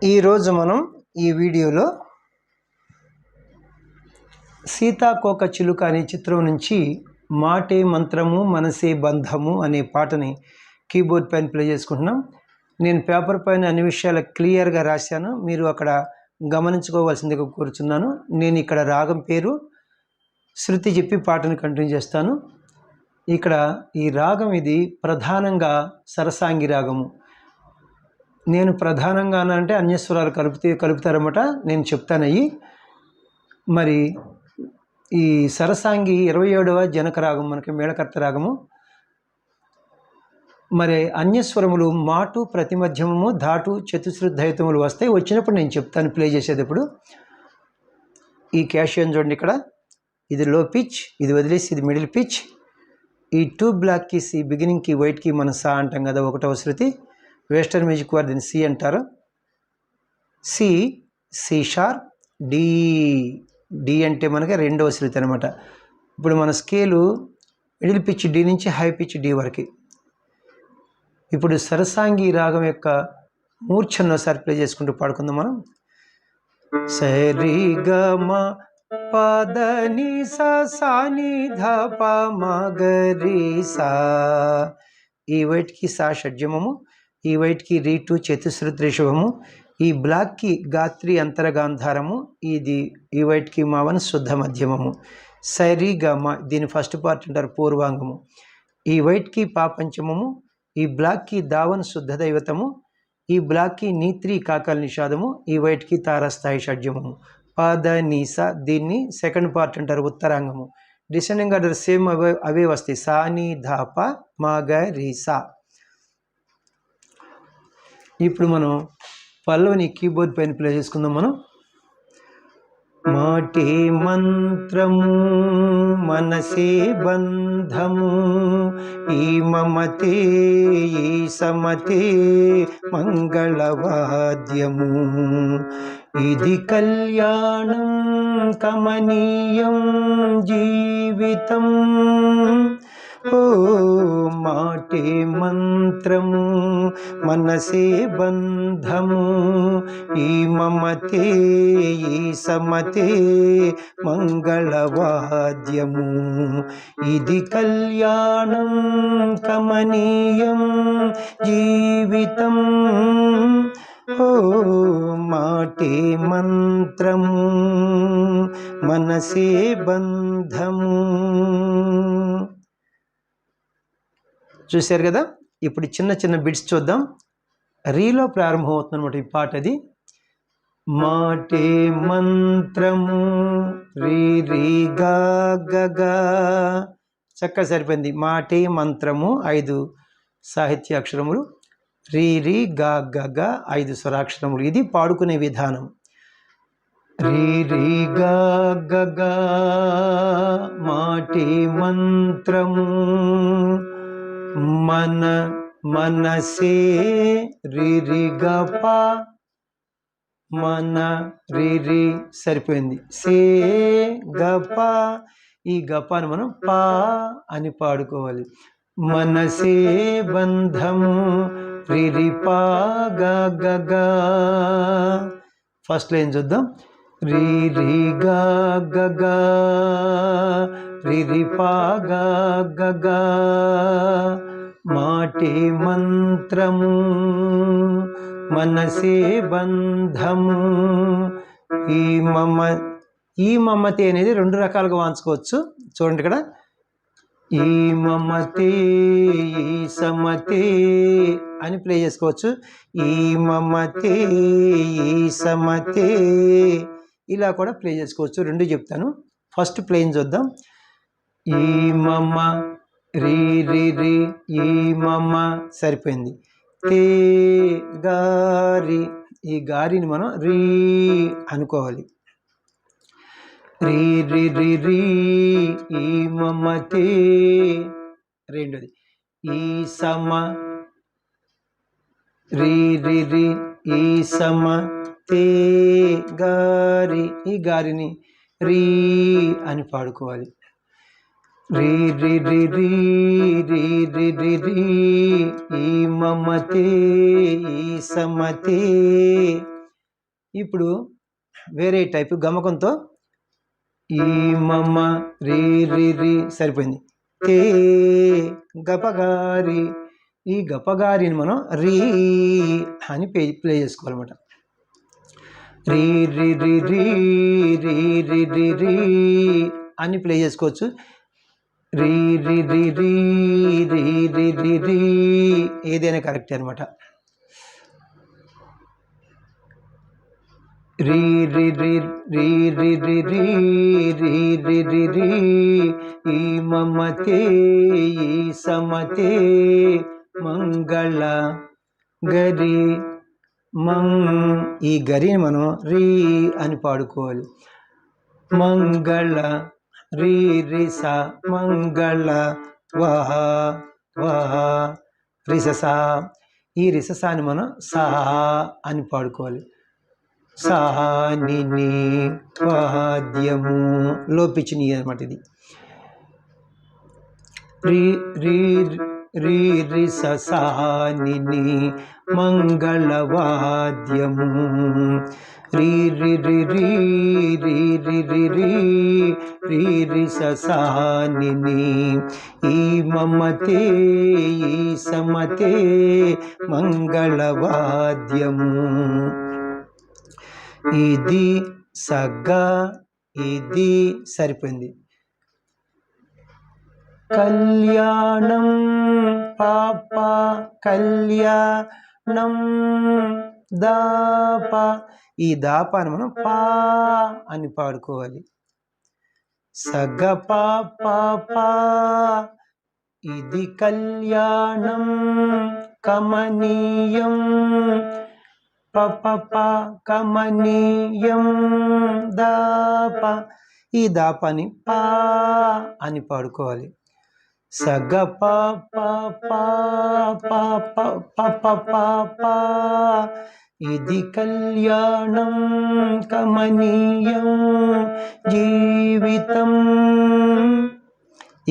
ఈరోజు మనం ఈ వీడియోలో సీతాకోక చిలుక అనే చిత్రం నుంచి మాటే మంత్రము మనసే బంధము అనే పాటని కీబోర్డ్ పైన ప్లే చేసుకుంటున్నాం. నేను పేపర్ పైన అన్ని విషయాలు క్లియర్గా రాశాను, మీరు అక్కడ గమనించుకోవాల్సిందిగా కోరుచున్నాను. నేను ఇక్కడ రాగం పేరు శృతి చెప్పి పాటను కంటిన్యూ చేస్తాను. ఇక్కడ ఈ రాగం ఇది ప్రధానంగా సరసాంగి రాగము. నేను ప్రధానంగా అంటే అన్యస్వరాలు కలుపుతారన్నమాట. నేను చెప్తాను అయ్యి. మరి ఈ సరసాంగి 27వ జనక రాగం, మనకి మేళకర్త రాగము. మరి అన్యస్వరములు మాటు, ప్రతిమధ్యమము, ధాటు, చతుశ్రుద్ధయుతములు వస్తాయి. వచ్చినప్పుడు నేను చెప్తాను ప్లే చేసేటప్పుడు. ఈ క్యాషియన్ చూడండి, ఇక్కడ ఇది లో పిచ్, ఇది వదిలేసి ఇది మిడిల్ పిచ్. ఈ 2 బ్లాక్ కీస్, ఈ బిగినింగ్ కీ వైట్ కీ మనం సా అంటాం కదా, 1వ శృతి. వెస్టర్న్ మ్యూజిక్ వారు దీన్ని సి అంటారు. C, C sharp, D. D అంటే మనకి 2వ శృతి అనమాట. ఇప్పుడు మన స్కేలు మిడిల్ పిచ్ డి నుంచి హై పిచ్ డి వరకు. ఇప్పుడు సరసాంగి రాగం యొక్క మూర్ఛను ఒకసారి ప్లే చేసుకుంటూ పాడుకుందాం మనం. సరి గ మ పద ని స సా ని ధ ప మ గ రి సా. ఈ వైట్కి సా షడ్జమము, ఈ వైట్కి రీ2 చతుశ్రుతి రిషభము, ఈ బ్లాక్కి గాత్రి అంతరగాంధారము, ఇది ఈ వైట్కి మావన్ శుద్ధ మధ్యమము. సరి గ మ, దీని ఫస్ట్ పార్ట్ అంటారు పూర్వాంగము. ఈ వైట్కి పా పంచమము, ఈ బ్లాక్కి దావన్ శుద్ధ దైవతము, ఈ బ్లాక్కి నీ3 కాకల్ నిషాదము, ఈ వైట్కి తారస్థాయి షడ్జమము. పద నీస, దీన్ని సెకండ్ పార్ట్ అంటారు ఉత్తరాంగము. డిసెండింగ్ ఆర్డర్ సేమ్ అవే వస్తాయి. సా ని ధ ప మ గ రి సా. ఇప్పుడు మనం పల్లవిని కీబోర్డ్ పైన ప్లే చేసుకుందాం మనం. మాటే మంత్రము మనసే బంధము, ఈ మమతే ఈ సమతే మంగళవాద్యము, ఇది కళ్యాణం కమనీయం జీవితం. ఓ మాటే మంత్రము మనసే బంధము, ఈ మమతే ఈ సమతే మంగళవాద్యము, ఇది కళ్యాణం కమనీయం జీవితం. ఓ మాటే మంత్రము మనసే బంధము. చూశారు కదా. ఇప్పుడు చిన్న చిన్న బిట్స్ చూద్దాం. రీలో ప్రారంభం అవుతుంది అనమాట ఈ పాట. అది మాటే మంత్రము రీ రీ గా గగా. చక్కగా సరిపోయింది. మాటే మంత్రము 5 సాహిత్య అక్షరములు, రీ రీ గా గగా 5 స్వరాక్షరములు. ఇది పాడుకునే విధానం. రీ రీ గా గగా మాటే మంత్రము, మన మనసే రి రి గ ప, మన రి రి సరిపోయింది. సే గ ప, ఈ గపాని మనం పా అని పాడుకోవాలి. మనసే బంధము రి రి పా గ గ గ. ఫస్ట్ లైన్ చూద్దాం. రి రి గ గ గ, రి రి పా గ గ గ. మాటే మంత్రము మనసే బంధము, ఈ మమతే అనేది 2 రకాలుగా వాంచుకోవచ్చు. చూడండి ఇక్కడ. ఈ మమతే ఈ సమతే అని ప్లే చేసుకోవచ్చు. ఈ మమతే ఈ సమతే ఇలా కూడా ప్లే చేసుకోవచ్చు. 2 చెప్తాను. ఫస్ట్ ప్లేన్ చూద్దాం. ఈ మమ రీ రి రి, ఈ మమ సరిపోయింది. తే గారి, ఈ గారిని మనం రీ అనుకోవాలి. రీ రి రి రీ, ఈ మమతే. రెండోది ఈ సమ రీ రి రి, ఈ సమ తే గారి, ఈ గారిని రీ అని పాడుకోవాలి. రీ రి రి రీ, రీ రి రి రీ, ఈ మమతే ఈ సమతే ఇప్పుడు వేరే టైపు గమకంతో ఈ మమ రీ రీ రీ సరిపోయింది. తే గపగారి, ఈ గపగారిని మనం రీ అని ప్లే చేసుకోవాలన్నమాట. రీ రీ రీ రీ రీ రీ రీ రీ అని ప్లే చేసుకోవచ్చు. రీ రీ రీ రీ రీ రీ రీ రీ ఏదైనా కరెక్టే అనమాట. రీ రీ రీ రీ రీ రీ రీ రీ రీ రీ రీ ఈ మమతే ఈ సమతే మంగళ గరి ఈ గరిని మనం రీ అని పాడుకోవాలి. మంగళ రీ రి స మంగళ వహ వహ రిససా, ఈ రిససాని మనం సా అని పాడుకోవాలి. సానిని వాద్యము లోపించిన అనమాట. ఇది రీ రీ రీ రి సానిని మంగళవాద్యము రీ రి రి రీ రీ రి రి రీ రీ రి సానిని ఈ మమతే ఈ సమతే మంగళవాద్యము. ఇది సగ్గా ఇది సరిపోయింది. కళ్యాణం పాప కళ్యాణం దాప, ఈ దాపాన్ని మనం పా అని పాడుకోవాలి. సగ పాప పా ఇది కళ్యాణం కమనీయం పప కమనీయం దాప, ఈ దాపాని పా అని పాడుకోవాలి. సగ పాప పాప ఇది కళ్యాణం కమనీయం జీవితం.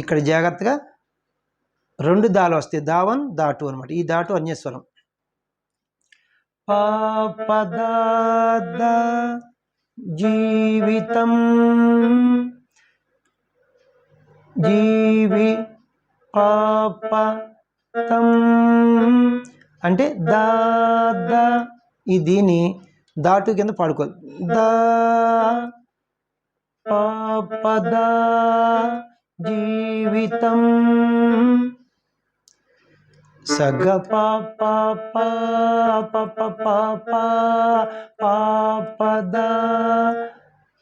ఇక్కడ జాగ్రత్తగా రెండు దాలు వస్తాయి, దావన్ దాటు అనమాట. ఈ దాటు అన్యస్వరం. పాపద జీవితం జీవి పాపతం అంటే దా ఈ దీన్ని దాటు కింద పాడుకోవాలి. దా పాపద జీవితం సగ పాప పాపద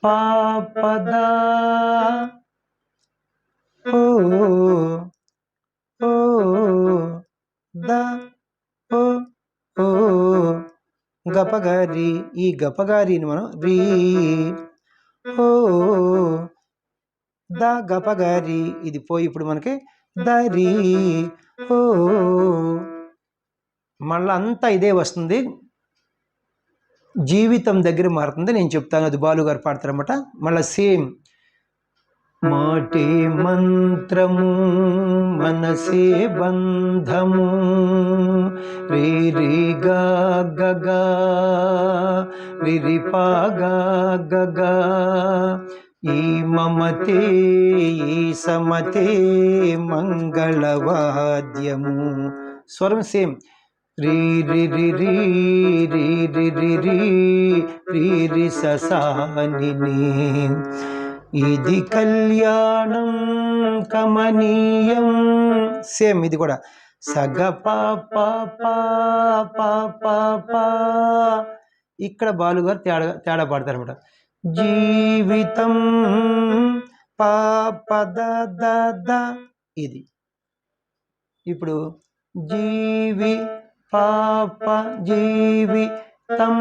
పాపద ఓ ఓ ద ఓ ఓ గపగారి, ఈ గపగారిని మనం రీ ఓ ద గపగారి, ఇది పోయి ఇప్పుడు మనకి దరి ఓ, మళ్ళీ అంతా ఇదే వస్తుంది. జీవితం దగ్గర మారుతుంది, నేను చెప్తాను, అది బాలుగారు పాడతారన్నమాట. మళ్ళీ సేమ్ మాటే మంత్రము మనసే బంధము రే రే గా గగా రి పా గా గగా ఈ మమతే ఈ సమతే మంగళవాద్యము. స్వరం సేమ్ రీ రి రి రీ రీ రి రి రీ రీ రి ససానిని ఇది కళ్యాణం కమనీయం. సేమ్ ఇది కూడా సగ పాప ఇక్కడ బాలుగారు తేడా పాడతారన్నమాట. జీవితం పాపద ద ఇది. ఇప్పుడు జీవి పాప జీవి తం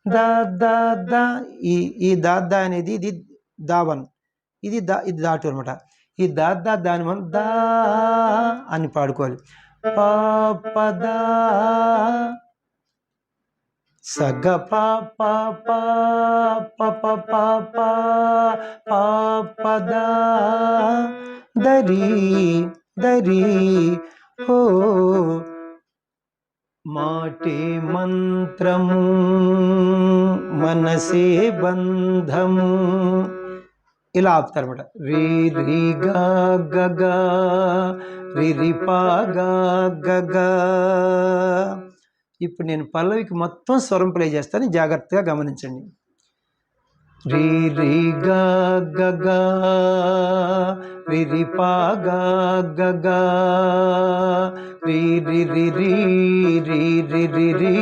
ద ఈ దాద అనేది ఇది దావన్, ఇది దాటు అనమాట. ఈ దాన్ని మనం దా అని పాడుకోవాలి. పాపద సగ పాప పాపద దరి దరి ఓ మాటే మంత్రము మనసే బంధము, ఇలా ఆపుతారన్నమాట. రీ రీ గా గగా రి రి పా గా గగా. ఇప్పుడు నేను పల్లవికి మొత్తం స్వరం ప్లే చేస్తాను, జాగ్రత్తగా గమనించండి. రీ రీ గా గగా రి రి పా గా గగా రీ రి రి రీ రీ రి రి రీ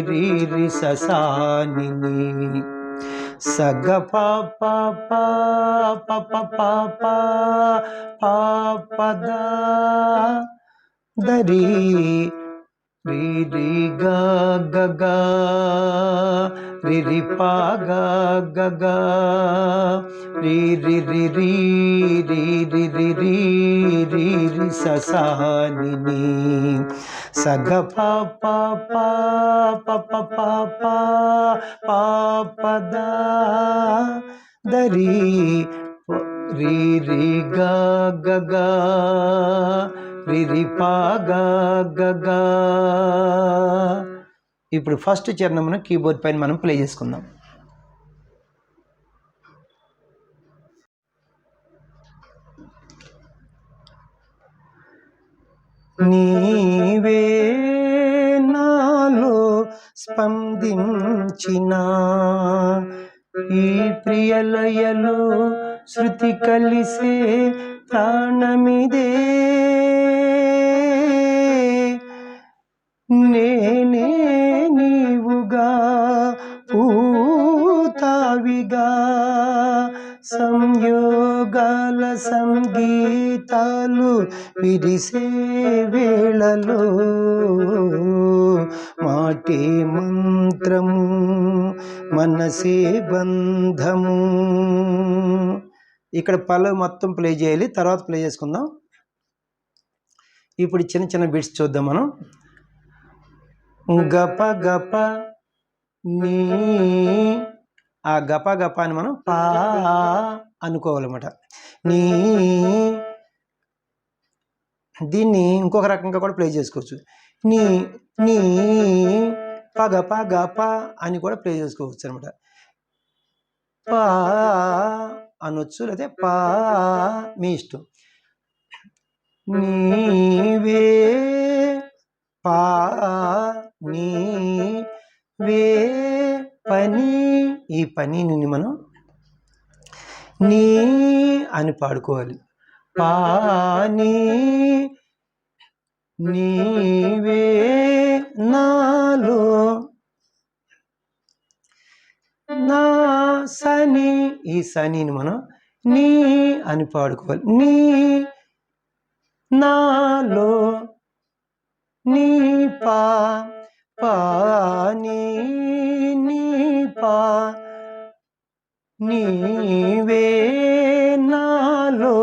రీ రి ససాని సగ పా పా పా పా పా పా పా పా పద దరి రీ రీ గా గగా రి రి పా గా గగా రీ రి రి రీ రీ రి రి రీ రీ రి ససాని సగ పా పా పా పా పా పా పా పా పద దరి రీ రీ గా గగా రి రి పా గా గగా. ఇప్పుడు ఫస్ట్ చరణమును కీబోర్డ్ పైన మనం ప్లే చేసుకుందాం. నీవే నాలో స్పందించిన ఈ ప్రియలయలో శృతి కలిసే ప్రాణమిదే, నేనే నీవుగా పూతావిగా సంయోగాల సంగీతాలు విరిసే వేళలో మాటే మంత్రము మనసే బంధము. ఇక్కడ పల్లవి మొత్తం ప్లే చేయాలి, తర్వాత ప్లే చేసుకుందాం. ఇప్పుడు చిన్న చిన్న బిట్స్ చూద్దాం మనం. గప గప నీ, ఆ గప గప అని మనం పా అనుకోవాలన్నమాట. నీ, దీన్ని ఇంకొక రకంగా కూడా ప్లే చేసుకోవచ్చు. నీ నీ పగ పగ ప అని కూడా ప్లే చేసుకోవచ్చు అనమాట. పా అనొచ్చు, లేదా పా, మీ ఇష్టం. నీవే పా నీ వే పని, ఈ పనిని మనం నీ అని పాడుకోవాలి. పాని నీవే నాలో, నా సని, ఈ సనిని మనం నీ అని పాడుకోవాలి. నీ నాలో నీ పా పాని నీ పా నీవే నాలో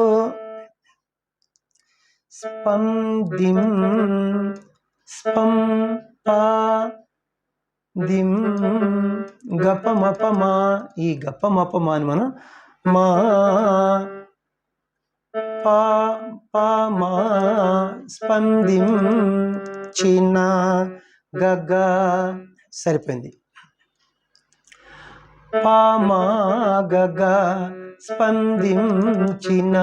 స్పం దిం స్పం పా దిం గపమపమా, ఈ గపమపమా అని మనం మా పా పా మా స్పందిం చిన్న గగ. సరిపోయింది. పా మా గగ స్పందించిన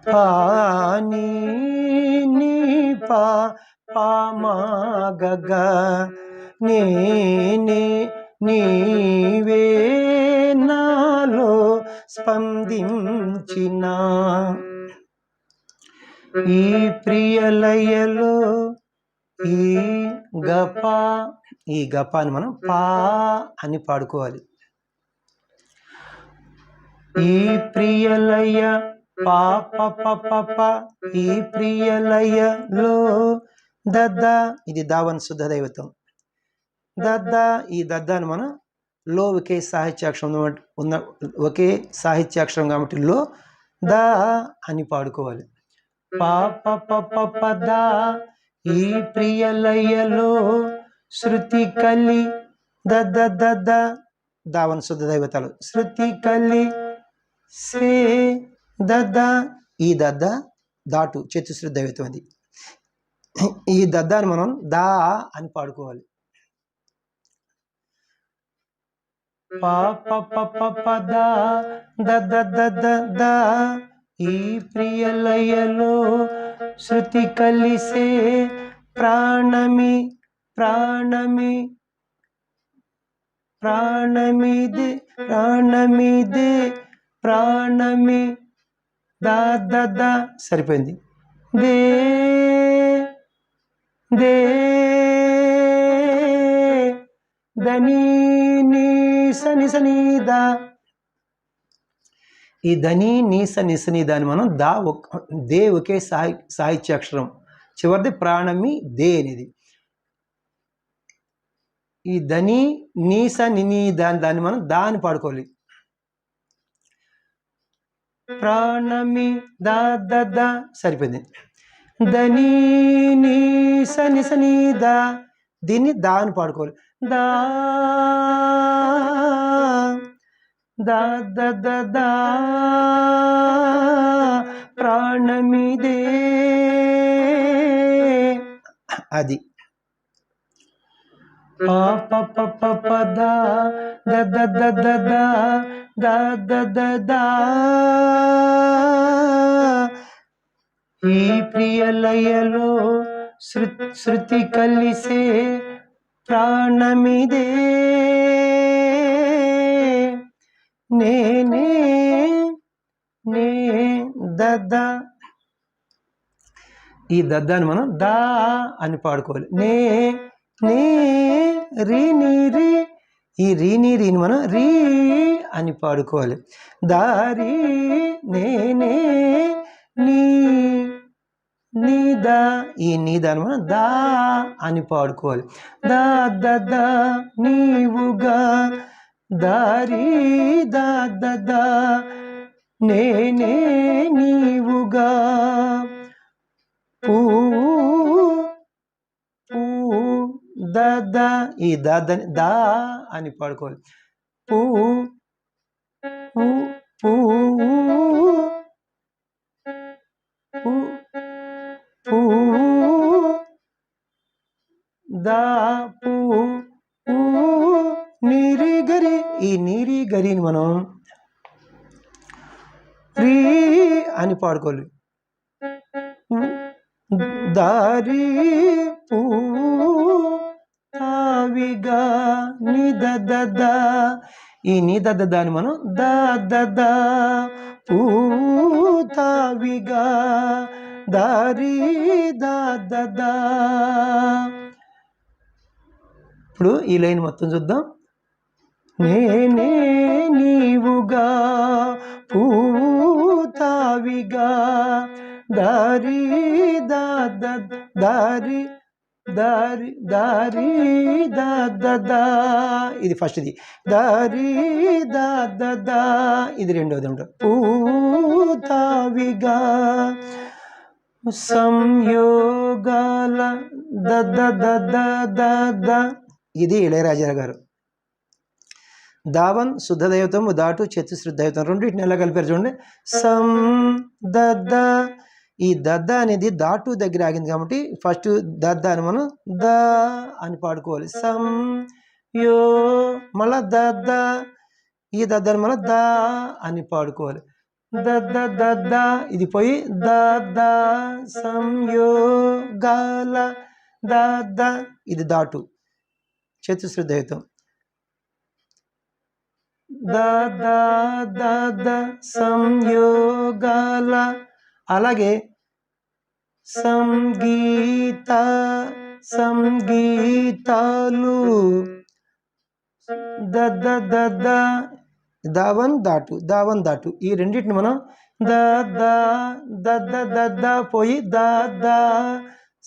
పాని నీ పా పా మా గగ నేనే నీవే నాలో స్పందించిన ఈ ప్రియలయలో ఈ గప, ఈ గప అని మనం పా అని పాడుకోవాలి. ఈ ప్రియలయ పా ప ప ప ప, ఈ ప్రియలయలో దద్ద, ఇది దావన్ శుద్ధ దైవతం. దద్ద, ఈ దద్దాన్ని మనం లో ఒకే సాహిత్యాక్షరం ఉన్న ఒకే సాహిత్యాక్షరం కాబట్టి లో దా అని పాడుకోవాలి. పా ప ప ప ప దా, ఈ ప్రియలయలో శృతి కలి దద్ద దద్ద, దావన్ శుద్ధ దైవతాలు. శృతి కలి సే దద్ద, ఈ దద్ద దాటు చతుశ్రుతి దైవతం అది. ఈ దద్దాని మనం దా అని పాడుకోవాలి. ప ప ప ప ప దా ద ద ద ద దా. ఈ ప్రియలయలో శృతి కలిసే ప్రాణమి ప్రాణమి ప్రాణమిదే ప్రాణమిదే ప్రాణమి దా ద ద. సరిపోయింది. దే దే దని నీ సని సని దా. ఈ దని నీస నిసని దాన్ని మనం దా దే ఒకే సాహిత్య అక్షరం, చివరిది ప్రాణమి దే అనేది. ఈ దని నీస నిని దాన్ని మనం దా అని పాడుకోవాలి. ప్రాణమి దా ద ద. సరిపోయింది. దని నీస నిసని దా, దీన్ని దా అని పాడుకోవాలి. దా దా ద ద దా ప్రాణమిదే. అది ప ప ప ప ప దా ద ద ద ద దా దా ద ద దా. ఈ ప్రియలయలో శృతి కలిసే ప్రాణమిదే. నేనే నే దద్ద. ఈ దద్దాన్ని మనం దా అని పాడుకోవాలి. నే నే రీ నీ రీ. ఈ రీని రీని మనం రీ అని పాడుకోవాలి. దారి నేనే నీ నీదా. ఈ నీదాన్ని మనం దా అని పాడుకోవాలి. దా ద ద నీవుగా దారి దా ద ద నేనే నీవుగా. పూ పూ ద ద. ఈ దాని దా అని పాడుకోవాలి. పూ పూ పూ పూ దా పూ నీరి గరి. ఈ నీరి గరిని మనం రీ అని పాడుకోవాలి. దారి పూ తావిగా నిద ద. ఈ నిద దాన్ని మనం దా ద ద పూ తావిగా దారి దా ద ద. ఇప్పుడు ఈ లైన్ మొత్తం చూద్దాం. నేనే నీవుగా పూతావిగా దారి దా ద దారి దారి దారి దా ద ద. ఇది ఫస్ట్ది. దారి దా ద ద. ఇది రెండోది ఉంటుంది. పూతావిగా సంయోగాల ద ద ద ద ద. ఇది ఇళయరాజా గారు. దావన్ శుద్ధ దైవతం, దాటు చతుశ్రుద్ధ దైవతం రెండింటిని ఎలా కలిపారు చూడండి. సం దద్ద. ఈ దద్ద అనేది దాటు దగ్గర ఆగింది కాబట్టి ఫస్ట్ దద్ద అని మనం ద అని పాడుకోవాలి. సం యో మళ్ళా దద్ద. ఈ దద్దని మనం దా అని పాడుకోవాలి. దద్ద దద్ద. ఇది పోయి దద్ద సంయోగాల దద్ద. ఇది దాటు చతుశ్రుద్ధ దైవతం. ద సంయోగాల. అలాగే సంగీత సంగీతాలు ద దావన్ దాటు దావన్ దాటు. ఈ రెండింటిని మనం ద పోయి ద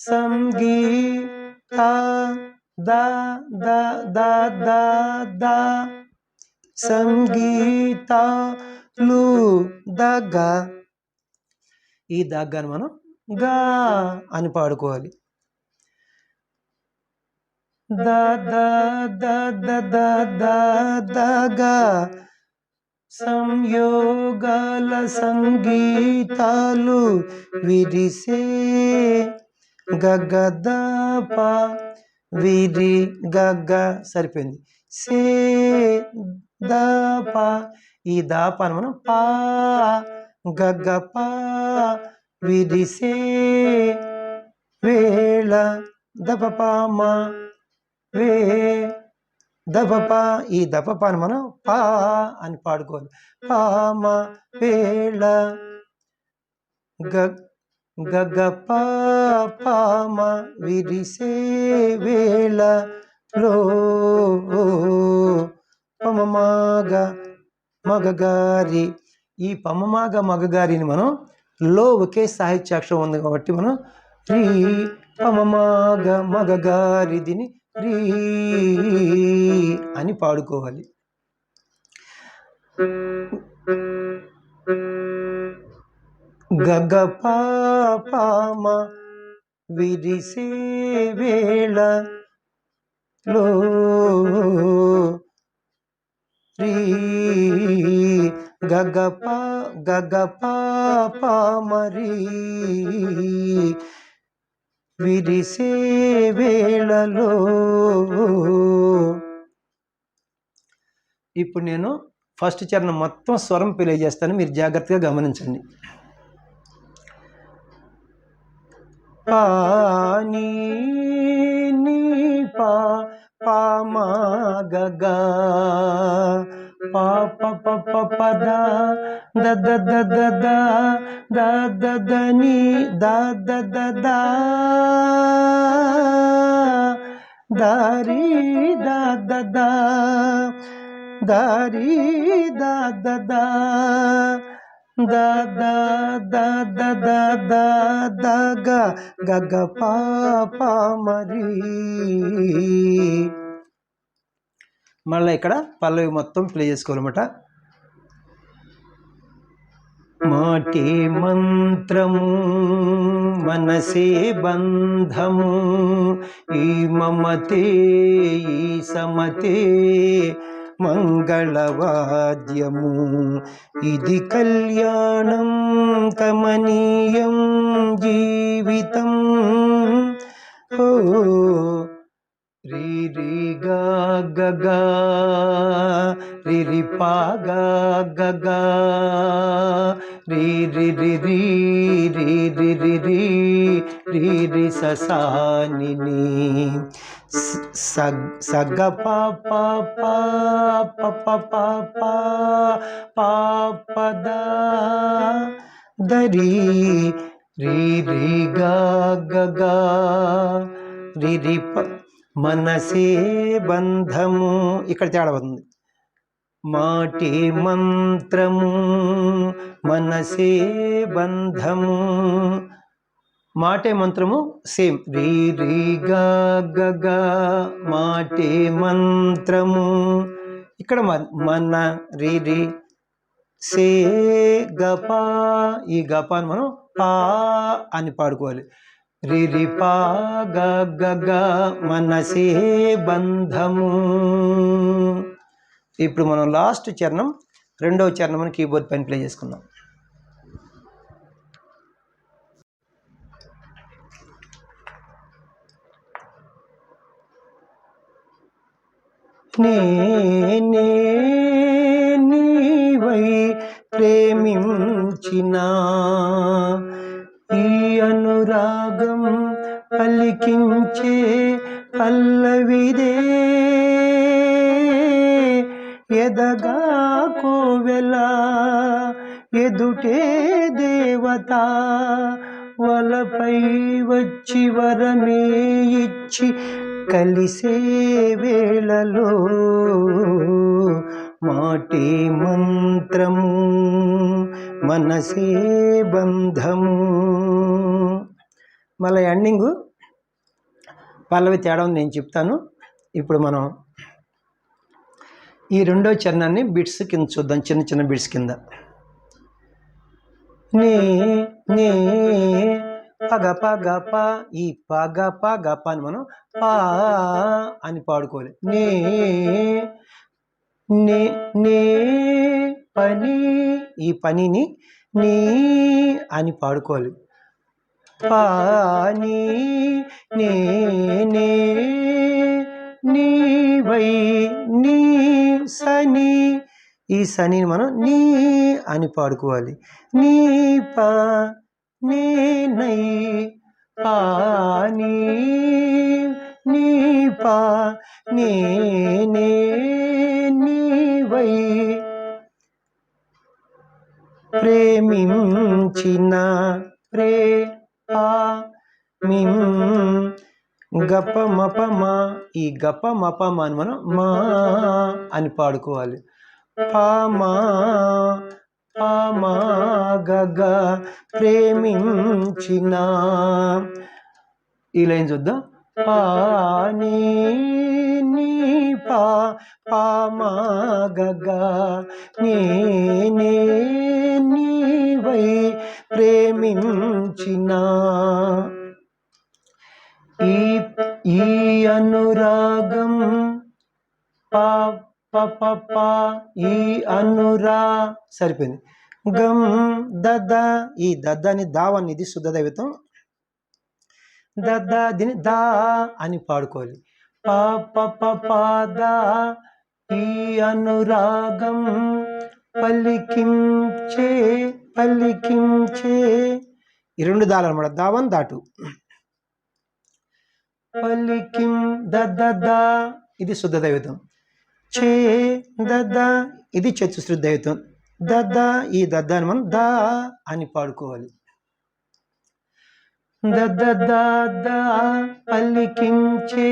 సంగీత ద సంగీతాలు దగ్గ. ఈ దగ్గను మనం గా అని పాడుకోవాలి. దగా సంయోగాల సంగీతాలు విరిసే గగ ద ప విరి గగ సరిపోయింది. సే ద ప ఈ దాపాను మనం పా గగ పా విరి సే వేళ దపపామ వే దపప ఈ దపపాను మనం పా అని పాడుకోవాలి. పామ వేళ గగ పామ విరిసే వేళ లో పమమాగ మగగారి ఈ పమమాగ మగగారిని మనం లో ఒకే సాహిత్యాక్షరం ఉంది కాబట్టి మనం రీ పమమాగ మగగారిదిని రీ అని పాడుకోవాలి. గగ పామ విరిసే వేళ లో రీ గగ పామరీ విరిసే వేళలో. ఇప్పుడు నేను ఫస్ట్ చరణం మొత్తం స్వరం ప్లే చేస్తాను, మీరు జాగ్రత్తగా గమనించండి. పానీ నీ పా పామా గగా పా ప పద ద ద ద ద ద ద ద ని ద ద ద ద దారి ద ద ద దారి ద ద ద ద ద ద ద ద ద ద గ గగ పాప మరి. మళ్ళీ ఇక్కడ పల్లవి మొత్తం ప్లే చేసుకోవాలన్నమాట. మాటే మంత్రము మనసే బంధము ఈ మమతే ఈ సమతే మంగళవాద్యము ఇది కళ్యాణం కమనీయం జీవితం. ఓ రీ రీ గా గగా రి రి పా గా గగా రీ రి రి రీ రీ రి రి రీ రీ రి ససాని సగ పా పా పా పా పా పా పద దరి రీ రీ గా గగా రి రి ప మనసే బంధము ఇక్కడ తేడా ఉంది. మాటే మంత్రము మనసే బంధము మాటే మంత్రము సేమ్ రీ రీ గా గగా మాటే మంత్రము. ఇక్కడ మన రీ రీ సే గపా ఈ గపాను మనం పా అని పాడుకోవాలి. రి రి పా గగ మనసే బంధము. ఇప్పుడు మనం లాస్ట్ చరణం రెండవ చరణం అని కీబోర్డ్ పైన ప్లే చేసుకుందాం. నే నీవై ప్రేమించిన ఈ అనురాగం పలికించే పల్లవిదే ఎదగా కోవెల ఎదుటే దేవత వలపై వచ్చి వరమే ఇచ్చి కలిసే వేళలో మాటే మంత్రము మనసే బంధము. మళ్ళీ ఎండింగు పల్లవి తేడా నేను చెప్తాను. ఇప్పుడు మనం ఈ రెండో చరణాన్ని బిట్స్ కింద చూద్దాం, చిన్న చిన్న బిట్స్ కింద. నే నే పగ పగ ప ఈ పగ పగ ప అని మనం పా అని పాడుకోవాలి. నే నే నే పని ఈ పనిని నీ అని పాడుకోవాలి. పాని నే నీవై నీ సని, ఈ సనిని మనం నీ అని పాడుకోవాలి. నీ పా నేనై పాని నీ పా నేనే నీవై ప్రేమించిన ప్రే ఆ మిం గప మపమా, ఈ గప మపమా అని మనం మా అని పాడుకోవాలి. పామా పామా గగ ప్రేమించిన, ఈ లైన్ చూద్దాం. పాని నీ పా పామా గగ నేనే నీవై ప్రేమించిన, ఈ అనురాగం పా ప ఈ అనురా సరిపోయింది. గం దద, ఈ దద్దని దావని ఇది శుద్ధ దైవతం. దద్ద దీని దా అని పాడుకోవాలి. పాద ఈ అనురాగం పలికించే పలికించే, ఈ రెండు దాలు అనమాట. దావన్ దాటు పలికిం దద ఇది శుద్ధ దైవతం. చే దద ఇది చతుశ్రుద్ధ దైవతం. దద ఈ దద్ద అని మనం దా అని పాడుకోవాలి. దద దద పలికించే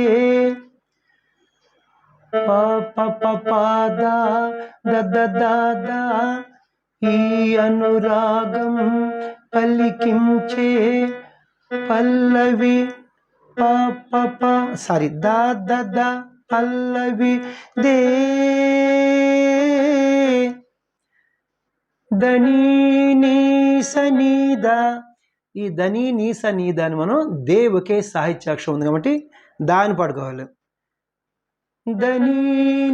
పాద దద దద ఈ అనురాగం పలికించే పల్లవి సారీ దా దద పల్లవి దే ధనీ నీ సనీద, ఈ ధనీ నీ సనీద అని మనం దే ఒకే సాహిత్యాక్షరం ఉంది కాబట్టి దాన్ని పాడుకోవాలి. ధనీ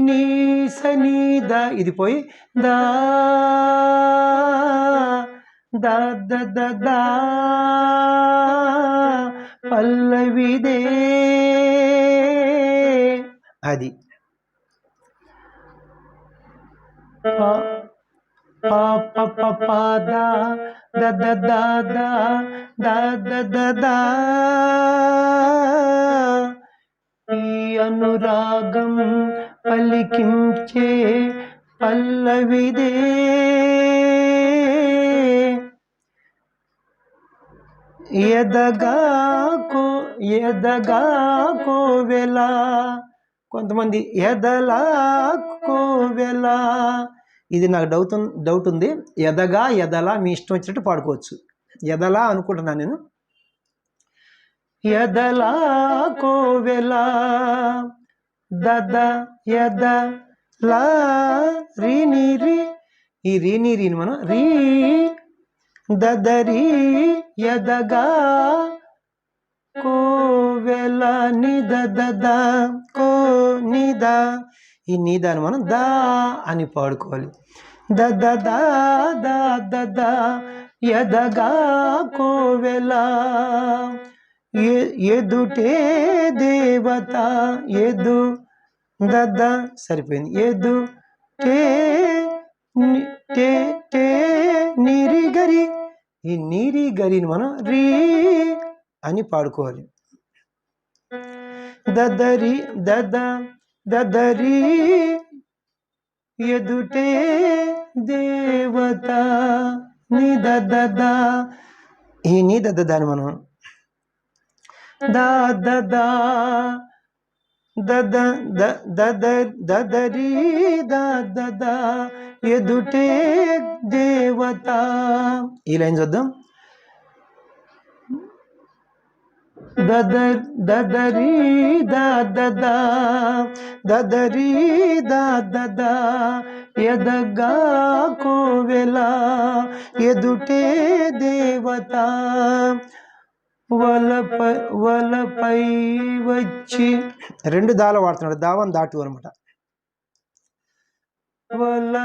నీ సనీద ఇది పోయి దా దా దా పల్లవిదే, అది పాద దద దద ఈ అనురాగం పలికించే పల్లవిదే. ఎదగా కోవెల, కొంతమంది ఎదలా కోవెల, ఇది నాకు డౌట్ ఉంది. ఎదగా ఎదలా మీ ఇష్టం వచ్చినట్టు పాడుకోవచ్చు. ఎదలా అనుకుంటున్నాను నేను. ఎదలా కోవెల దద ఎద లా రీని రీ, ఈ రీని రీని మనం రీ దదరి ఎదగా కోవెల నిద దద కో నిద, ఈ నీదాన్ని మనం దా అని పాడుకోవాలి. దద దద ఎదగా కోవెల ఎదుటే దేవత ఎదు దద సరిపోయింది. ఎదు టే నీరిగరి, ఈ నీరిగరిని మనం రీ అని పాడుకోవాలి. దదరి దదరి ఎదుటే దేవత నీ దద, ఈ నీ దాన్ని మనం దా దదా దద దదరి దద ఎదుటే దేవత, ఈ లైన్ చూద్దాం. దదరి దద దదరి దద ఎదగా కోవెల ఎదుటే దేవత వలపై వచ్చి, రెండు దాలు వాడుతున్నాడు. దావన్ దాటు అనమాట. వల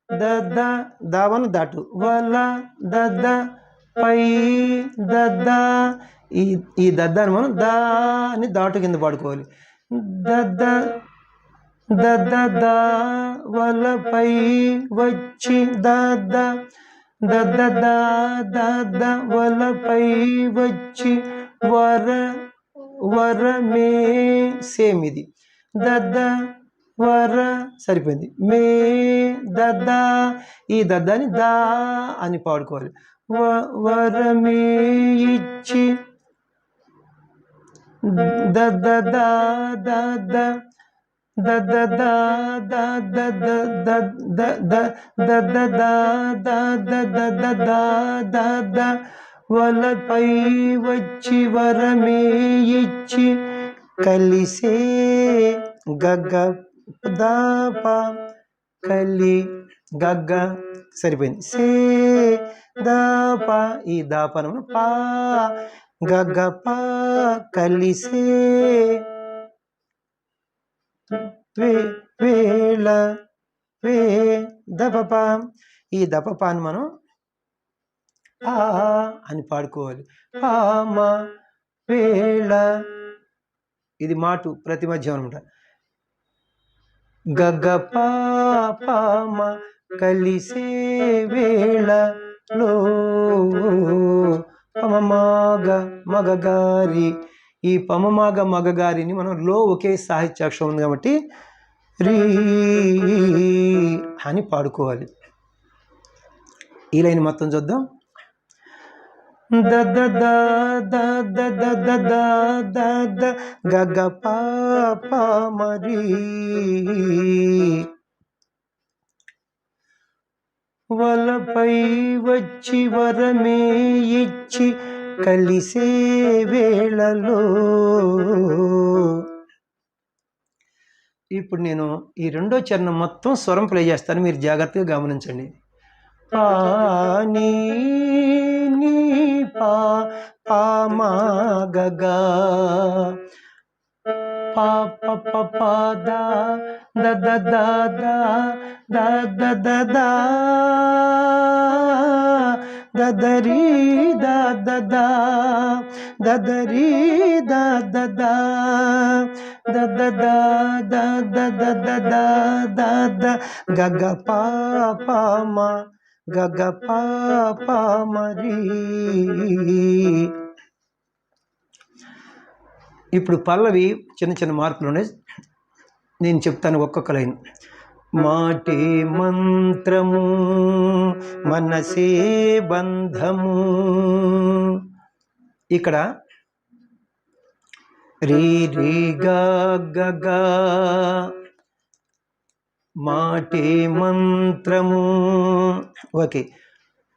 దద దావన్ దాటు వల దద పై దద్ద ఈ దద్దాన్ని మనం దా అని దాటు కింద పాడుకోవాలి. దద్ద దద్ద దా వలపై వచ్చి దద్ద దద్ద దా దద్ద వలపై వచ్చి వరమే సేమ్ ఇది దద్ద వర సరిపోయింది. మే దద్ద ఈ దద్దాని దా అని పాడుకోవాలి. వరమే ఇచ్చి దద్ద దా దద్ద దద్ద దా దద్ద దద్ద దద్ద దా దద్ద దద్ద వలపై వచ్చి వరమే ఇచ్చి కలిసే గగ్గ దాప కలి గగ్గ సరిపోయింది. సే దాప ఈ దాపను పా గగ్గ పా కలిసే వేళ వే దపప ఈ దపపాను మనం ఆ అని పాడుకోవాలి. పామ వేళ ఇది మాటు ప్రతి మధ్యం అనమాట. గగ పామ కలిసే వేళలో పమమాగ మగగారి ఈ పమమాగ మగగారిని మనం లో ఒకే సాహిత్యాక్షరం ఉంది కాబట్టి రీ అని పాడుకోవాలి. ఈ లైన్ మొత్తం చూద్దాం. దద దద దద దద గగ పాప మరి వలపై వచ్చి వరమే ఇచ్చి కలిసే వేళలో. ఇప్పుడు నేను ఈ రెండో చరణం మొత్తం స్వరం ప్లే చేస్తాను, మీరు జాగ్రత్తగా గమనించండి. పానీ నీ పా పామా గగా పా ప పా దా ద ద దా దా ద ద ద దా దదరి దా ద దా దదరి దా ద దా ద ద దా ద ద ద ద దా ద గగ పా పా మా గగ పాప మరి. ఇప్పుడు పల్లవి చిన్న చిన్న మార్పులు ఉన్నాయి, నేను చెప్తాను ఒక్కొక్క లైన్. మాటే మంత్రము మనసే బంధము. ఇక్కడ రీ రీ గా గగా మాటే మంత్రము. ఓకే,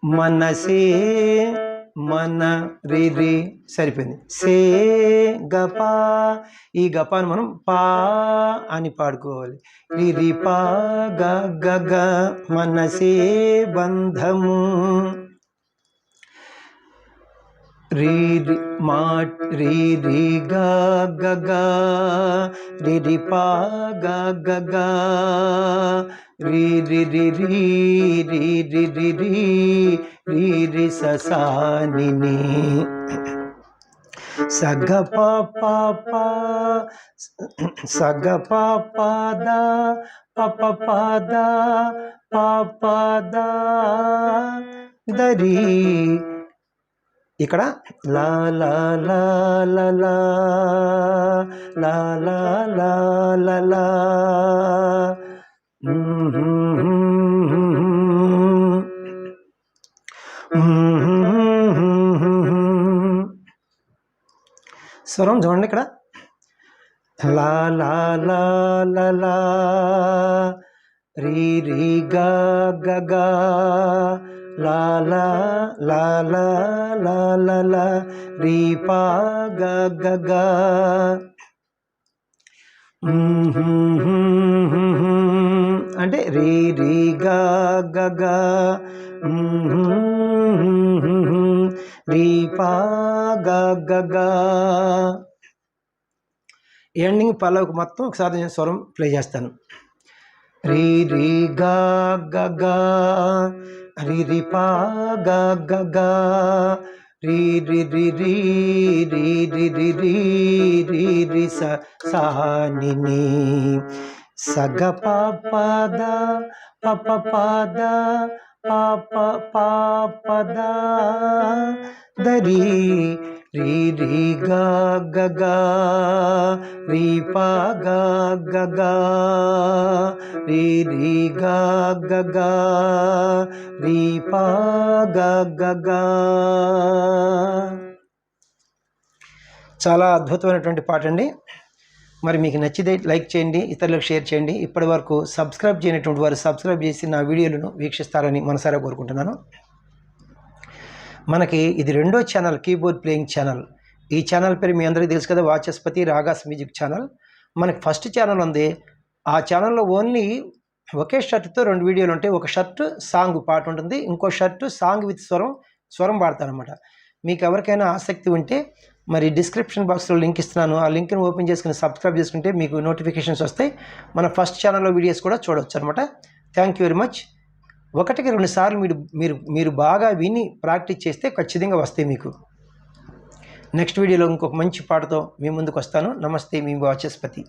మనసే మన రి రి సరిపోయింది. సే గపా ఈ గపాను మనం పా అని పాడుకోవాలి. రి రి పా గ గ గ మనసే బంధము. రీ రి మా రీ రి గా గ గా రి రి పా గ గ గా రీ రి రి రీ రీ రి రి రీ రీ రి ససాని ని సగ పా పా పా సగ పా పా దా ప ప పా దా పా పా దా దరి. ఇక్కడ లా లా లా లా లా లా లా లా లా లా. స్వరం చూడండి ఇక్కడ లా లా లా లా లా రీ రీ గా గ గా లా లా లా లా లా లా లా రీ పా గ గ గా. అంటే రీ రీ గా గ గా రీ పా గ గ గా. ఎండింగ్ పల్లవికి మొత్తం ఒకసారి నేను స్వరం ప్లే చేస్తాను. రీ రీ గా గ గా రి రి పా గా గ గా రీ రి రి రీ రీ రి రి రీ రీ రి స సా ని ని స గ ప ప ద ప ప ప ద ప ప ప ప ద ద రీ రీ రీ గా గ గా రీ పా గా గ గా రీ రీ గా గ గా రీ పా గా గ గా. చాలా అద్భుతమైనటువంటి పాట అండి. మరి మీకు నచ్చితే లైక్ చేయండి, ఇతరులకు షేర్ చేయండి. ఇప్పటి వరకు సబ్స్క్రైబ్ చేయనటువంటి వారు సబ్స్క్రైబ్ చేసి నా వీడియోలను వీక్షిస్తారని మనసారా కోరుకుంటున్నాను. మనకి ఇది రెండో ఛానల్, కీబోర్డ్ ప్లేయింగ్ ఛానల్. ఈ ఛానల్ పేరు మీ అందరికీ తెలుసు కదా, వాచస్పతి రాగాస్ మ్యూజిక్ ఛానల్. మనకి ఫస్ట్ ఛానల్ ఉంది. ఆ ఛానల్లో ఓన్లీ ఒకే షర్ట్తో 2 వీడియోలు ఉంటాయి. ఒక షర్ట్ సాంగ్ పాట ఉంటుంది, ఇంకో షర్ట్ సాంగ్ విత్ స్వరం పాడతారనమాట. మీకు ఎవరికైనా ఆసక్తి ఉంటే మరి డిస్క్రిప్షన్ బాక్స్లో లింక్ ఇస్తున్నాను. ఆ లింక్ని ఓపెన్ చేసుకుని సబ్స్క్రైబ్ చేసుకుంటే మీకు నోటిఫికేషన్స్ వస్తాయి. మన ఫస్ట్ ఛానల్లో వీడియోస్ కూడా చూడవచ్చు అనమాట. Thank you very much. 1-2 సార్లు మీరు బాగా విని ప్రాక్టీస్ చేస్తే ఖచ్చితంగా వస్తాయి మీకు. నెక్స్ట్ వీడియోలో ఇంకొక మంచి పాటతో మీ ముందుకు వస్తాను. నమస్తే, మీ వాచస్పతి.